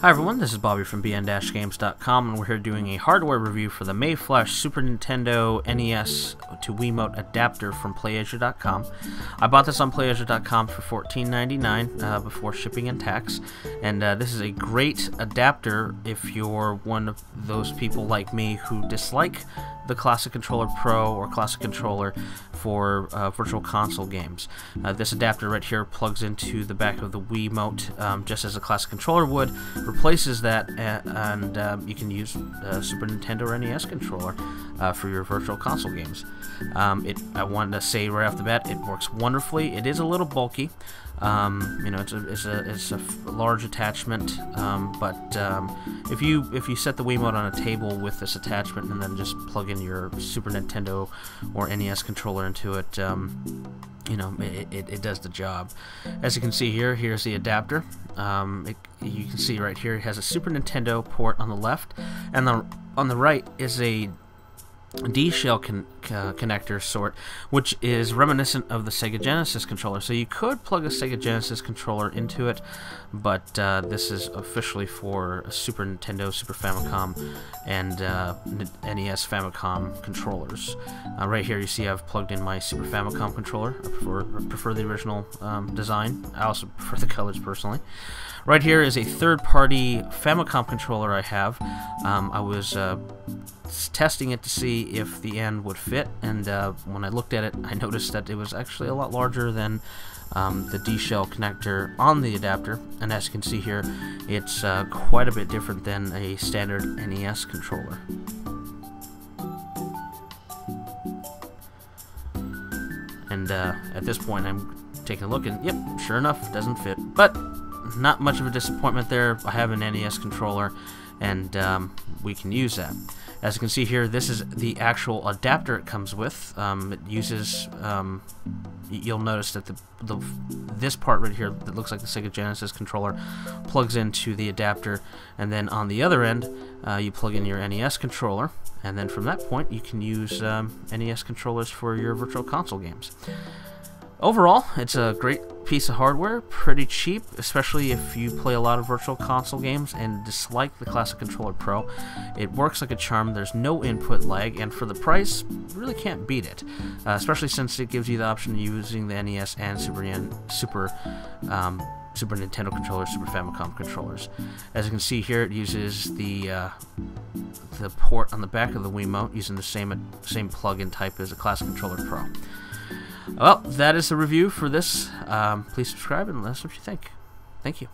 Hi everyone, this is Bobby from bn-games.com, and we're here doing a hardware review for the Mayflash Super Nintendo NES to Wiimote adapter from PlayAsia.com. I bought this on PlayAsia.com for $14.99 before shipping and tax, and this is a great adapter if you're one of those people like me who dislike the Classic Controller Pro or Classic Controller for Virtual Console games. This adapter right here plugs into the back of the Wiimote just as a Classic Controller would, replaces that, and you can use Super Nintendo or NES controller for your Virtual Console games. I wanted to say right off the bat, it works wonderfully. It is a little bulky. You know, it's a large attachment, but if you set the Wiimote on a table with this attachment and then just plug in your Super Nintendo or NES controller into it, you know, it does the job. As you can see here, here's the adapter. You can see right here it has a Super Nintendo port on the left, and on the right is a D-shell connector sort, which is reminiscent of the Sega Genesis controller. So you could plug a Sega Genesis controller into it, but this is officially for a Super Nintendo, Super Famicom, and NES Famicom controllers. Right here you see I've plugged in my Super Famicom controller. I prefer the original design. I also prefer the colors personally. Right here is a third-party Famicom controller I have. I was testing it to see if the end would fit, and when I looked at it, I noticed that it was actually a lot larger than the D-shell connector on the adapter, and as you can see here, it's quite a bit different than a standard NES controller. And at this point, I'm taking a look, and yep, sure enough, it doesn't fit. But not much of a disappointment there. I have an NES controller, and we can use that. As you can see here, this is the actual adapter it comes with. It uses, you'll notice that this part right here that looks like the Sega Genesis controller plugs into the adapter, and then on the other end, you plug in your NES controller, and then from that point, you can use NES controllers for your Virtual Console games. Overall, it's a great piece of hardware, pretty cheap, especially if you play a lot of Virtual Console games and dislike the Classic Controller Pro. It works like a charm, there's no input lag, and for the price, you really can't beat it, especially since it gives you the option of using the NES and Super Nintendo controllers, Super Famicom controllers. As you can see here, it uses the port on the back of the Wiimote, using the same plug-in type as a Classic Controller Pro. Well, that is the review for this. Please subscribe and let us know what you think. Thank you.